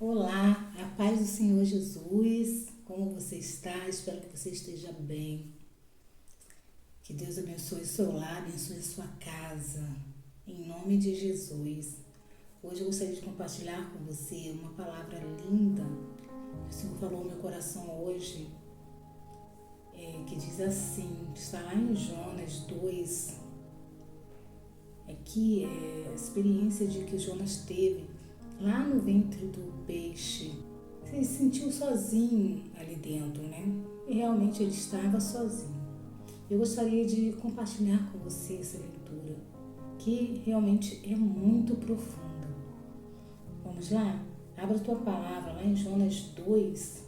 Olá, a paz do Senhor Jesus, como você está? Espero que você esteja bem. Que Deus abençoe seu lar, abençoe sua casa, em nome de Jesus. Hoje eu gostaria de compartilhar com você uma palavra linda que o Senhor falou no meu coração hoje, que diz assim, está lá em Jonas 2, aqui é a experiência de que Jonas teve lá no ventre do peixe. Ele se sentiu sozinho ali dentro, né? E realmente ele estava sozinho. Eu gostaria de compartilhar com você essa leitura, que realmente é muito profunda. Vamos lá? Abra a tua palavra lá em Jonas 2.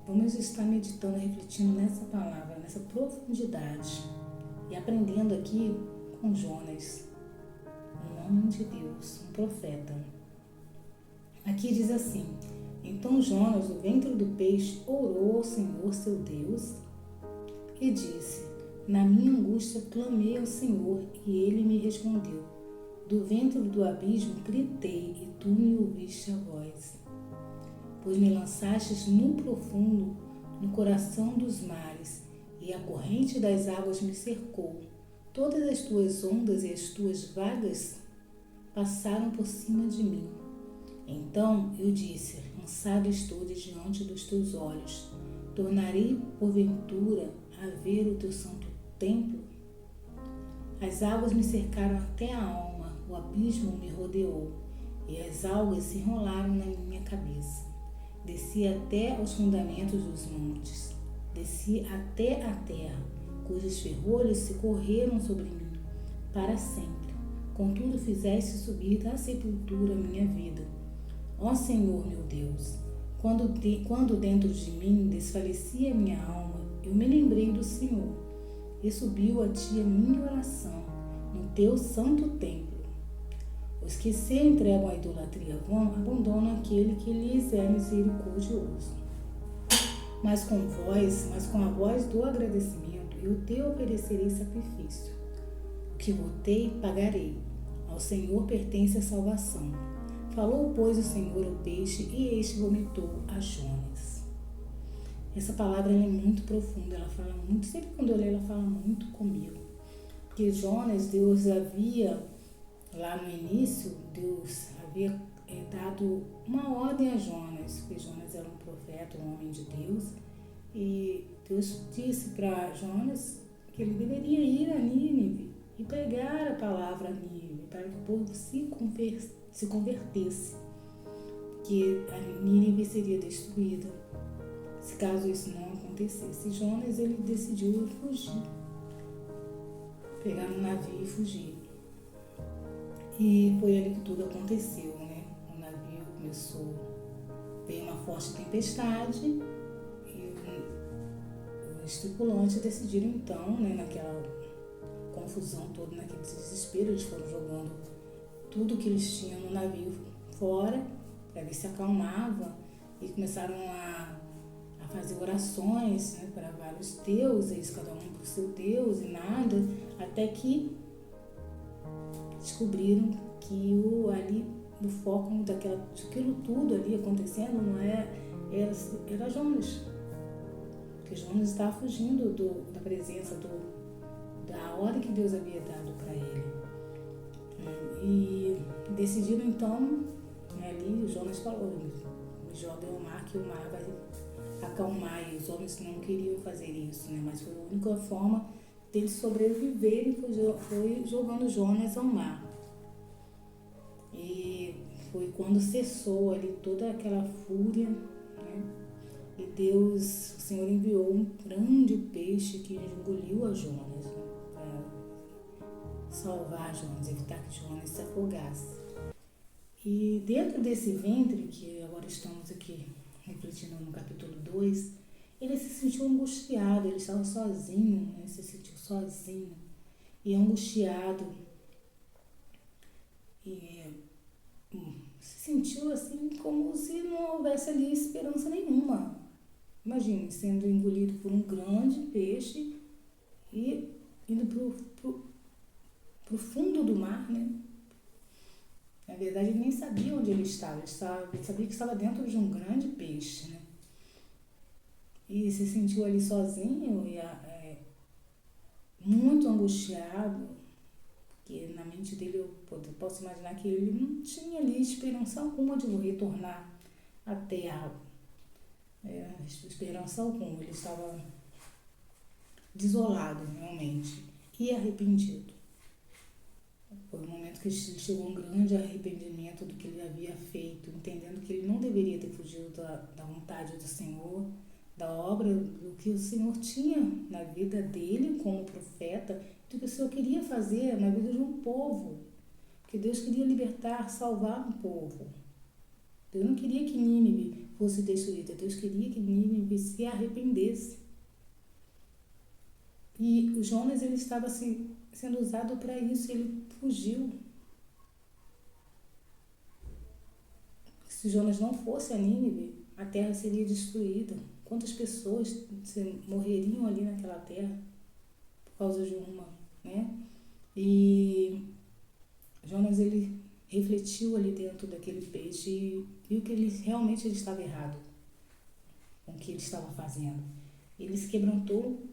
Vamos estar meditando, refletindo nessa palavra, nessa profundidade e aprendendo aqui com Jonas, um homem de Deus, um profeta. Aqui diz assim: Então Jonas, do ventre do peixe, orou ao Senhor seu Deus e disse: Na minha angústia clamei ao Senhor e ele me respondeu. Do ventre do abismo gritei e tu me ouviste a voz. Pois me lançastes no profundo, no coração dos mares, e a corrente das águas me cercou. Todas as tuas ondas e as tuas vagas passaram por cima de mim. Então eu disse: Lançado estou de diante dos teus olhos. Tornarei, porventura, a ver o teu santo templo? As águas me cercaram até a alma, o abismo me rodeou, e as algas se enrolaram na minha cabeça. Desci até aos fundamentos dos montes, desci até a terra, cujos ferrolhos se correram sobre mim para sempre. Contudo fizeste subir da sepultura minha vida. Ó Senhor meu Deus, quando dentro de mim desfalecia minha alma, eu me lembrei do Senhor, e subiu a ti a minha oração no teu santo templo. Os que se entregam à idolatria vã abandonam aquele que lhes é misericordioso. Mas com a voz do agradecimento, eu te oferecerei sacrifício. O que votei, pagarei. Ao Senhor pertence a salvação. Falou, pois, o Senhor ao peixe, e este vomitou a Jonas. Essa palavra é muito profunda, ela fala muito, sempre quando eu leio ela fala muito comigo. Porque Jonas, Deus havia, lá no início, Deus havia dado uma ordem a Jonas, porque Jonas era um profeta, um homem de Deus, e Deus disse para Jonas que ele deveria ir a Nínive e pregar a palavra a Nínive, para que o povo se convertesse, que a Nínive seria destruída, se caso isso não acontecesse. Jonas, ele decidiu fugir, pegar um navio e fugir. E foi ali que tudo aconteceu, né? O navio começou, veio uma forte tempestade e os tripulantes decidiram então, né, naquela confusão toda, naquele desespero, eles foram jogando tudo que eles tinham no navio fora, para ver se acalmava, e começaram a fazer orações, né, para vários deuses, cada um para o seu deus, e nada, até que descobriram que ali no foco daquilo tudo ali acontecendo não era Jonas, porque Jonas estava fugindo da presença da ordem que Deus havia dado para ele. E decidiram então, né, ali Jonas falou: me joga ao mar, que o mar vai acalmar. E os homens não queriam fazer isso, né, mas foi a única forma deles sobreviverem, foi jogando Jonas ao mar. E foi quando cessou ali toda aquela fúria, né, e Deus, o Senhor, enviou um grande peixe que engoliu a Jonas, né, para salvar Jonas, evitar que Jonas se afogasse. E dentro desse ventre, que agora estamos aqui refletindo no capítulo 2, ele se sentiu angustiado, ele estava sozinho, né? Se sentiu sozinho e angustiado. E se sentiu assim como se não houvesse ali esperança nenhuma. Imagine, sendo engolido por um grande peixe e indo pro fundo do mar, né? Na verdade, ele nem sabia onde ele estava. Ele sabia que estava dentro de um grande peixe, né? E se sentiu ali sozinho e muito angustiado, porque na mente dele eu posso imaginar que ele não tinha ali esperança alguma de retornar à terra. Esperança alguma. Ele estava desolado, realmente, e arrependido. Foi um momento que ele chegou a um grande arrependimento do que ele havia feito, entendendo que ele não deveria ter fugido da vontade do Senhor, da obra, do que o Senhor tinha na vida dele como profeta, do que o Senhor queria fazer na vida de um povo. Porque Deus queria libertar, salvar um povo. Deus não queria que Nínive fosse destruída, Deus queria que Nínive se arrependesse. E o Jonas, ele estava sendo usado para isso, ele fugiu. Se Jonas não fosse a Nínive, a terra seria destruída. Quantas pessoas morreriam ali naquela terra por causa de uma, né? E Jonas, ele refletiu ali dentro daquele peixe e viu que ele estava errado com o que ele estava fazendo. Ele se quebrantou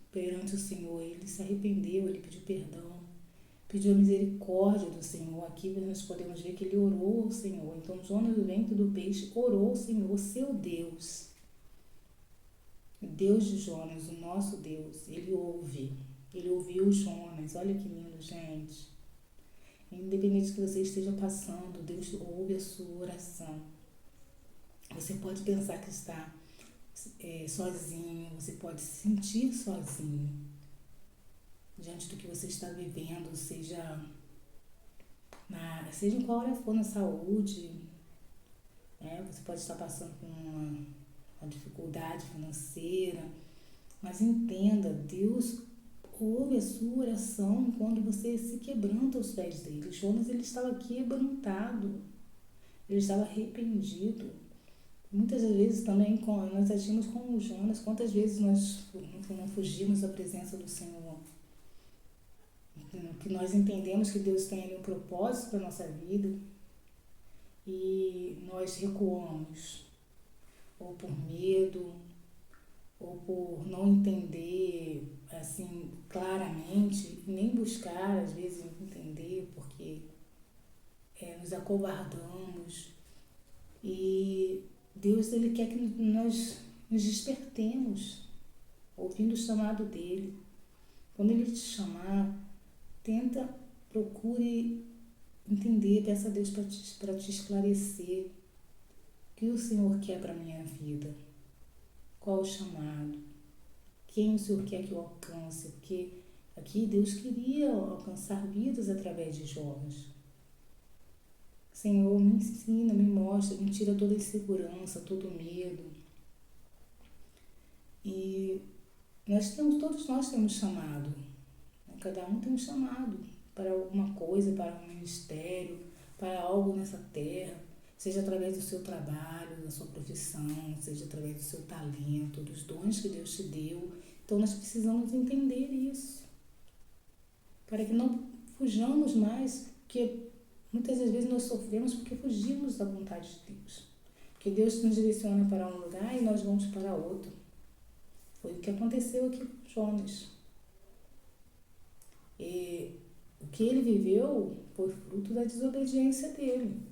perante o Senhor, ele se arrependeu, ele pediu perdão, pediu a misericórdia do Senhor. Aqui nós podemos ver que ele orou ao Senhor. Então Jonas, dentro do peixe, orou ao Senhor, seu Deus. O Deus de Jonas, o nosso Deus, ele ouviu Jonas. Olha que lindo, gente. Independente do que você esteja passando, Deus ouve a sua oração. Você pode pensar que está sozinho, você pode se sentir sozinho diante do que você está vivendo, seja em qual área for, na saúde, né? Você pode estar passando por uma dificuldade financeira, mas entenda, Deus ouve a sua oração quando você se quebranta aos pés dele. Jonas, ele estava quebrantado, ele estava arrependido. Muitas vezes também nós agimos como Jonas. Quantas vezes nós não fugimos da presença do Senhor? Que nós entendemos que Deus tem ali um propósito para a nossa vida e nós recuamos, ou por medo, ou por não entender assim claramente, nem buscar às vezes entender, porque nos acovardamos. E Deus, ele quer que nós nos despertemos, ouvindo o chamado dele. Quando ele te chamar, procure entender, peça a Deus para te esclarecer o que o Senhor quer para a minha vida, qual o chamado, quem o Senhor quer que eu alcance, porque aqui Deus queria alcançar vidas através de Jonas. Senhor, me ensina, me mostra, me tira toda insegurança, todo medo. E todos nós temos chamado, né? Cada um tem um chamado para alguma coisa, para um ministério, para algo nessa terra, seja através do seu trabalho, da sua profissão, seja através do seu talento, dos dons que Deus te deu. Então nós precisamos entender isso, para que não fujamos mais, porque muitas das vezes nós sofremos porque fugimos da vontade de Deus. Porque Deus nos direciona para um lugar e nós vamos para outro. Foi o que aconteceu aqui com Jonas. E o que ele viveu foi fruto da desobediência dele.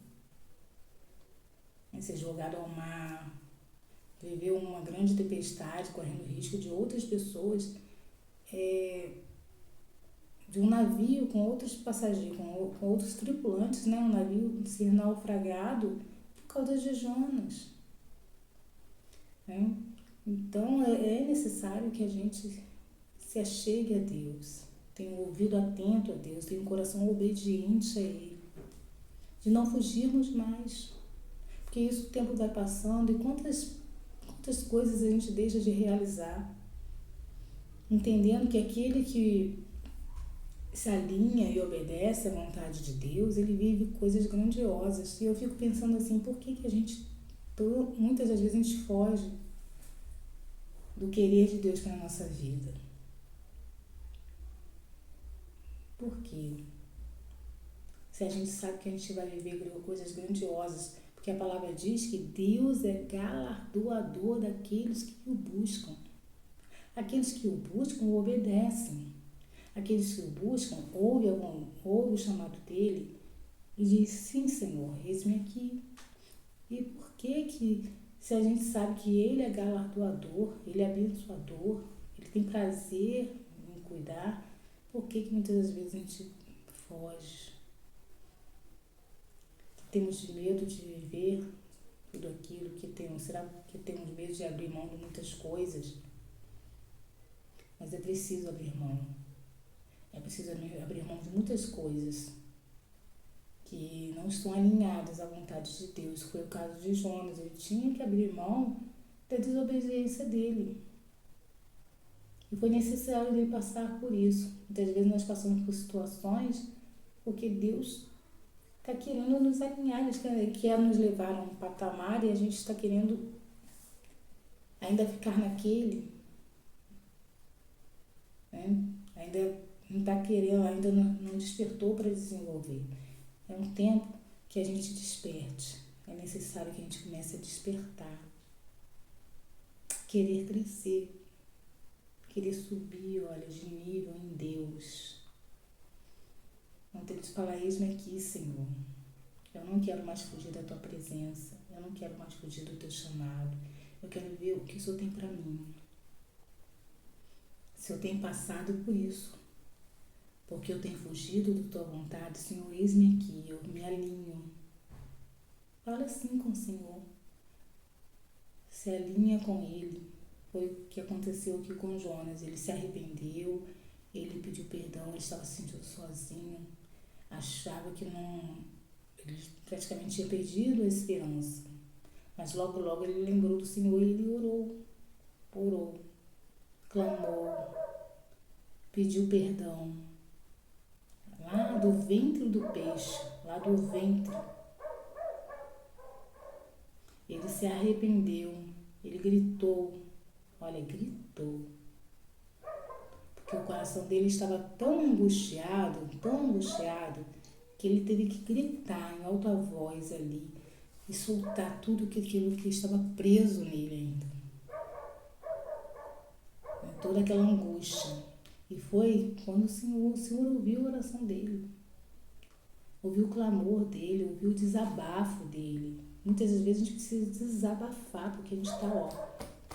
Ser jogado ao mar, viveu uma grande tempestade, correndo risco de outras pessoas, de um navio com outros passageiros, com outros tripulantes, né? Um navio ser naufragado por causa de Jonas. Né? Então é necessário que a gente se achegue a Deus, tenha um ouvido atento a Deus, tenha um coração obediente a Ele, de não fugirmos mais. Porque isso o tempo vai passando e quantas coisas a gente deixa de realizar, entendendo que aquele que se alinha e obedece à vontade de Deus, ele vive coisas grandiosas. E eu fico pensando assim, por que a gente, muitas das vezes a gente foge do querer de Deus para a nossa vida? Por quê? Se a gente sabe que a gente vai viver coisas grandiosas, porque a palavra diz que Deus é galardoador daqueles que o buscam. Aqueles que o buscam o obedecem. Aqueles que o buscam ouvem o chamado dele e diz, sim, Senhor, eis-me aqui. E por que, se a gente sabe que ele é galardoador, ele é abençoador, ele tem prazer em cuidar, por que muitas das vezes a gente foge? Temos medo de viver tudo aquilo que temos. Será que temos medo de abrir mão de muitas coisas? Mas é preciso abrir mão. É preciso abrir mão de muitas coisas que não estão alinhadas à vontade de Deus. Foi o caso de Jonas. Ele tinha que abrir mão da desobediência dele. E foi necessário ele passar por isso. Muitas vezes nós passamos por situações porque Deus está querendo nos alinhar, Ele quer nos levar a um patamar e a gente está querendo ainda ficar naquele, né? Ainda não está querendo, ainda não despertou para desenvolver. É um tempo que a gente desperte. É necessário que a gente comece a despertar. Querer crescer. Querer subir, olha, de nível em Deus. Não ter que falar, eis-me aqui, Senhor. Eu não quero mais fugir da Tua presença. Eu não quero mais fugir do Teu chamado. Eu quero ver o que o Senhor tem para mim. Se eu tenho passado por isso, porque eu tenho fugido da Tua vontade, Senhor, eis-me aqui, eu me alinho. Fala assim com o Senhor. Se alinha com Ele. Foi o que aconteceu aqui com Jonas. Ele se arrependeu, ele pediu perdão, ele estava se sentindo sozinho, achava que não... Ele praticamente tinha perdido a esperança. Mas logo, logo ele lembrou do Senhor e ele orou, clamou, pediu perdão. Lá do ventre do peixe, lá do ventre, ele se arrependeu, ele gritou, olha, gritou. Porque o coração dele estava tão angustiado, que ele teve que gritar em alta voz ali e soltar tudo aquilo que estava preso nele ainda. Toda aquela angústia. E foi quando o Senhor ouviu a oração dele, ouviu o clamor dele, ouviu o desabafo dele. Muitas vezes a gente precisa desabafar, porque a gente está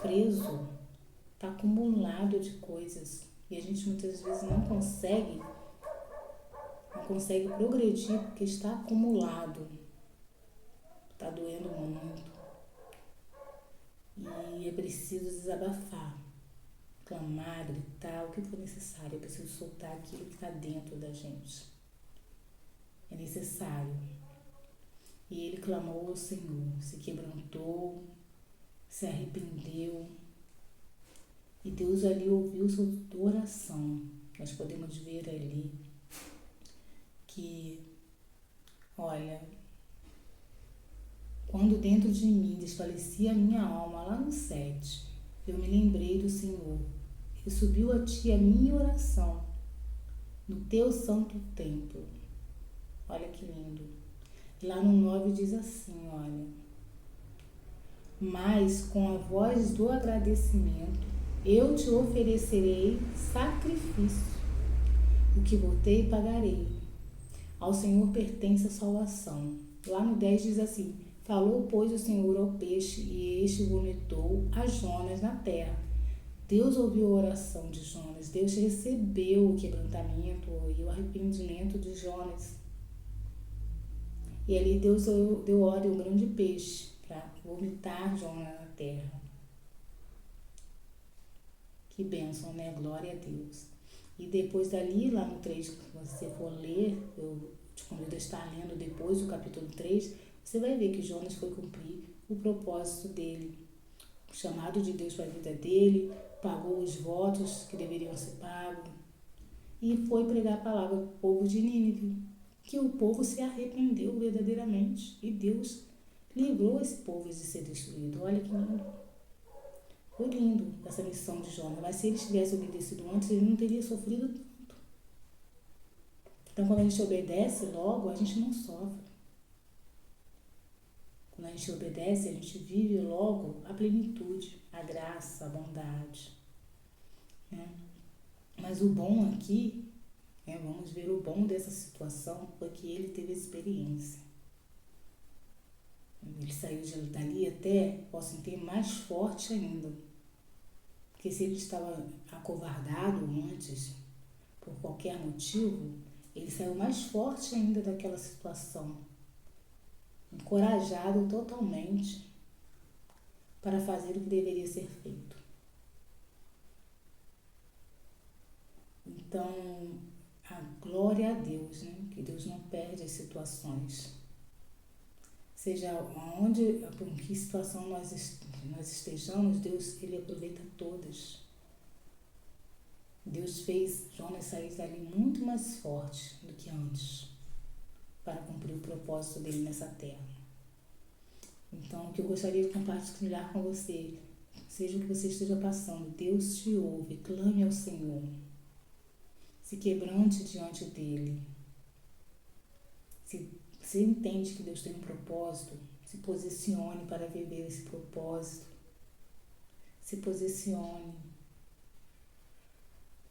preso, está acumulado de coisas. E a gente muitas vezes não consegue progredir porque está acumulado. Está doendo muito. E é preciso desabafar, clamar, gritar, o que for necessário. É preciso soltar aquilo que está dentro da gente. É necessário. E ele clamou ao Senhor, se quebrantou, se arrependeu. E Deus ali ouviu sua oração. Nós podemos ver ali que, olha, quando dentro de mim desfalecia a minha alma, lá no 7, eu me lembrei do Senhor. E subiu a Ti a minha oração no Teu santo templo. Olha que lindo. Lá no 9 diz assim, olha. Mas com a voz do agradecimento, eu te oferecerei sacrifício. O que votei, pagarei. Ao Senhor pertence a salvação. Lá no 10 diz assim, falou, pois, o Senhor ao peixe, e este vomitou a Jonas na terra. Deus ouviu a oração de Jonas. Deus recebeu o quebrantamento e o arrependimento de Jonas. E ali Deus deu ordem a um grande peixe para vomitar Jonas na terra. Que bênção, né? Glória a Deus. E depois dali, lá no 3, se você for ler, eu te convido a estar lendo depois o capítulo 3, você vai ver que Jonas foi cumprir o propósito dele. O chamado de Deus para a vida dele, pagou os votos que deveriam ser pagos e foi pregar a palavra para o povo de Nínive, que o povo se arrependeu verdadeiramente e Deus livrou esse povo de ser destruído. Olha que lindo. Foi lindo essa missão de Jonas, mas se ele tivesse obedecido antes, ele não teria sofrido tanto. Então, quando a gente obedece logo, a gente não sofre. Quando a gente obedece, a gente vive logo a plenitude, a graça, a bondade, né? Mas o bom aqui, vamos ver o bom dessa situação, foi que ele teve experiência. Ele saiu dali até, posso entender, mais forte ainda. Porque se ele estava acovardado antes, por qualquer motivo, ele saiu mais forte ainda daquela situação. Encorajado totalmente para fazer o que deveria ser feito. Então, a glória a Deus, né? Que Deus não perde as situações. Seja onde, em que situação nós estejamos, Deus, Ele aproveita todas. Deus fez Jonas sair dali muito mais forte do que antes, para cumprir o propósito dele nessa terra. Então, o que eu gostaria de compartilhar com você, seja o que você esteja passando, Deus te ouve, clame ao Senhor, se quebrante diante dele. Se você entende que Deus tem um propósito, se posicione para viver esse propósito. Se posicione.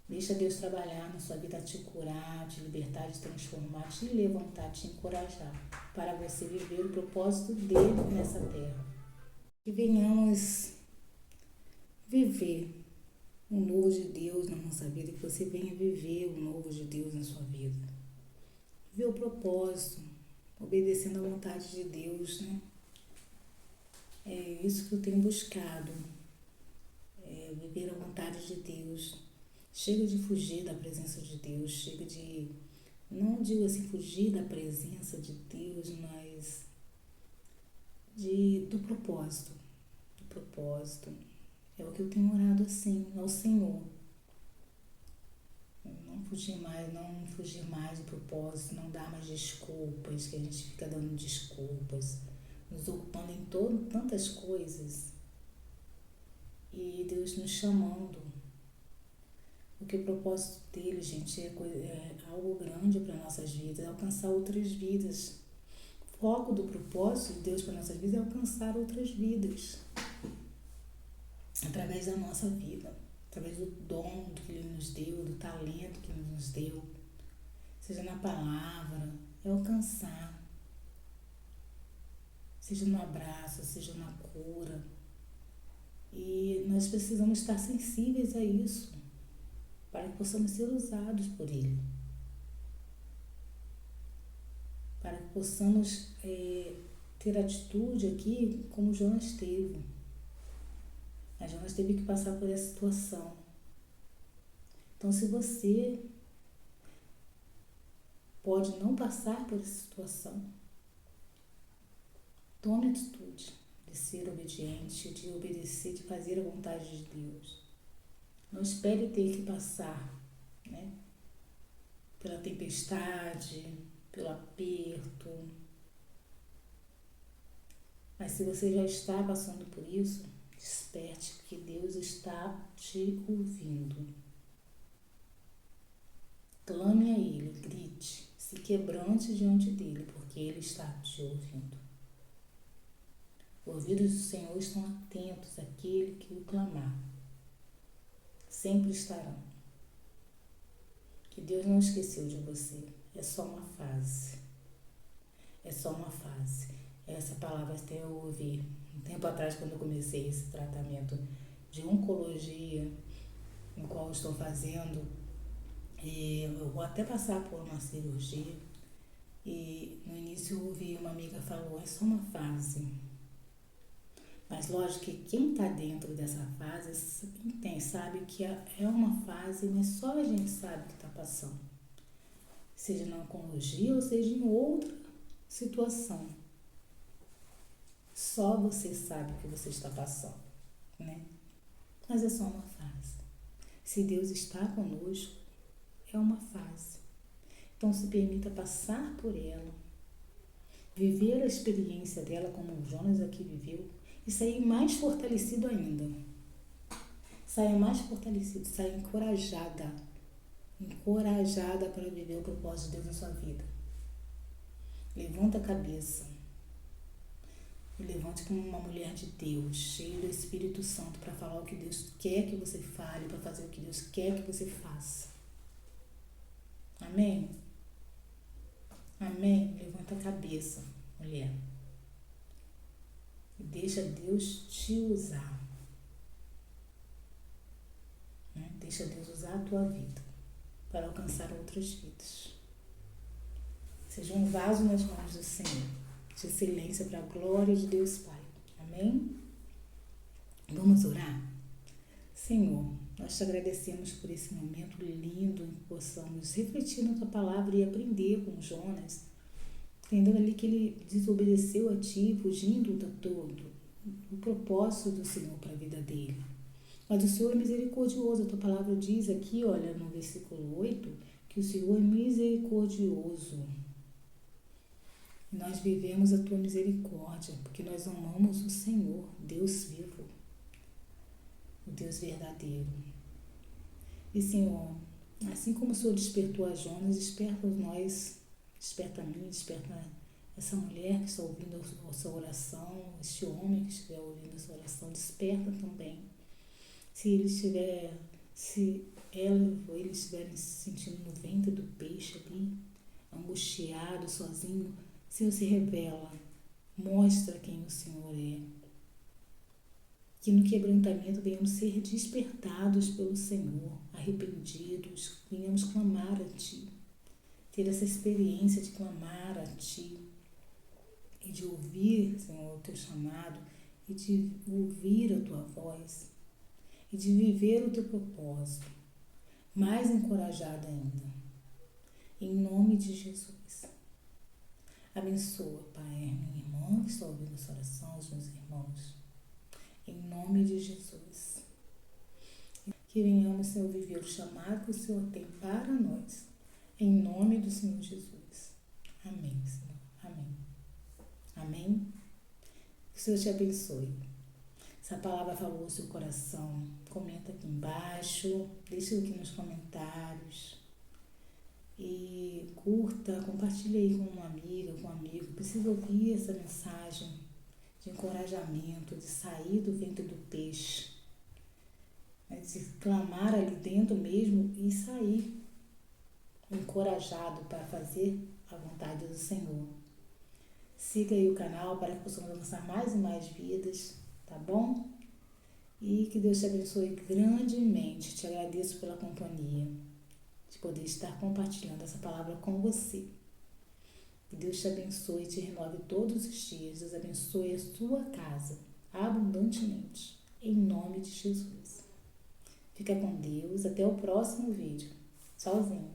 Deixa Deus trabalhar na sua vida, te curar, te libertar, te transformar, te levantar, te encorajar para você viver o propósito dele nessa terra. Que venhamos viver o novo de Deus na nossa vida, que você venha viver o novo de Deus na sua vida. Viver o propósito, obedecendo à vontade de Deus, né? É isso que eu tenho buscado, viver a vontade de Deus. Chega de fugir da presença de Deus, chega de, não digo assim fugir da presença de Deus, mas do propósito. Do propósito. É o que eu tenho orado assim ao Senhor. Não fugir mais do propósito, não dar mais desculpas, que a gente fica dando desculpas, nos ocupando em tantas coisas. E Deus nos chamando. Porque o propósito dele, gente, é algo grande para nossas vidas, é alcançar outras vidas. O foco do propósito de Deus para nossas vidas é alcançar outras vidas. Através da nossa vida, através do dom que Ele nos deu, do talento que Ele nos deu. Seja na palavra, é alcançar. Seja no abraço, seja na cura. E nós precisamos estar sensíveis a isso, para que possamos ser usados por Ele. Para que possamos ter atitude aqui como Jonas teve. Mas Jonas teve que passar por essa situação. Então, se você pode não passar por essa situação, tome atitude de ser obediente, de obedecer, de fazer a vontade de Deus. Não espere ter que passar, né, pela tempestade, pelo aperto. Mas se você já está passando por isso, desperte, porque Deus está te ouvindo. Clame a Ele, grite, se quebrante diante dEle, porque Ele está te ouvindo. Os ouvidos do Senhor estão atentos àquele que o clamar. Sempre estarão. Que Deus não esqueceu de você. É só uma fase. É só uma fase. Essa palavra até eu ouvi um tempo atrás, quando eu comecei esse tratamento de oncologia, no qual eu estou fazendo. E eu vou até passar por uma cirurgia. E no início eu ouvi uma amiga falou, é só uma fase. Mas lógico que quem está dentro dessa fase sabe que é uma fase, mas só a gente sabe o que está passando. Seja na oncologia ou seja em outra situação. Só você sabe o que você está passando, né? Mas é só uma fase. Se Deus está conosco, é uma fase. Então se permita passar por ela, viver a experiência dela como o Jonas aqui viveu, e sair mais fortalecido ainda. Saia mais fortalecido, saia encorajada encorajada para viver o propósito de Deus na sua vida. Levanta a cabeça e levante como uma mulher de Deus, cheia do Espírito Santo, para falar o que Deus quer que você fale, para fazer o que Deus quer que você faça. Amém? Amém? Levanta a cabeça, mulher. E deixa Deus te usar. Deixa Deus usar a tua vida para alcançar outras vidas. Seja um vaso nas mãos do Senhor, de excelência para a glória de Deus Pai. Amém? Vamos orar? Senhor, nós te agradecemos por esse momento lindo em que possamos refletir na tua palavra e aprender com Jonas, entendendo ali que ele desobedeceu a ti, fugindo do propósito do Senhor para a vida dele. Mas o Senhor é misericordioso. A tua palavra diz aqui, olha, no versículo 8, que o Senhor é misericordioso. E nós vivemos a tua misericórdia, porque nós amamos o Senhor, Deus vivo, o Deus verdadeiro. E, Senhor, assim como o Senhor despertou a Jonas, desperta nós, desperta a mim, desperta essa mulher que está ouvindo a sua oração, este homem que estiver ouvindo a sua oração, desperta também. Se ela ou ele estiverem se sentindo no ventre do peixe ali, angustiado, sozinho, Senhor, se revela, mostra quem o Senhor é. Que no quebrantamento venhamos ser despertados pelo Senhor, arrependidos, venhamos clamar a Ti, ter essa experiência de clamar a Ti e de ouvir, Senhor, o Teu chamado e de ouvir a Tua voz e de viver o Teu propósito, mais encorajada ainda, em nome de Jesus. Abençoa, Pai, a minha irmã que está ouvindo essa oração, os meus irmãos, em nome de Jesus. Que venhamos, Senhor, viver o chamado que o Senhor tem para nós, em nome do Senhor Jesus. Amém, Senhor. Amém. Amém. Que o Senhor te abençoe. Se a palavra falou ao seu coração, comenta aqui embaixo, deixa aqui nos comentários. E curta, compartilha aí com uma amiga, com um amigo. Precisa ouvir essa mensagem de encorajamento, de sair do ventre do peixe, de clamar ali dentro mesmo e sair encorajado para fazer a vontade do Senhor. Siga aí o canal para que possamos alcançar mais e mais vidas, tá bom? E que Deus te abençoe grandemente. Te agradeço pela companhia, de poder estar compartilhando essa palavra com você. Que Deus te abençoe e te renove todos os dias. Deus abençoe a sua casa abundantemente, em nome de Jesus. Fica com Deus. Até o próximo vídeo. Tchauzinho.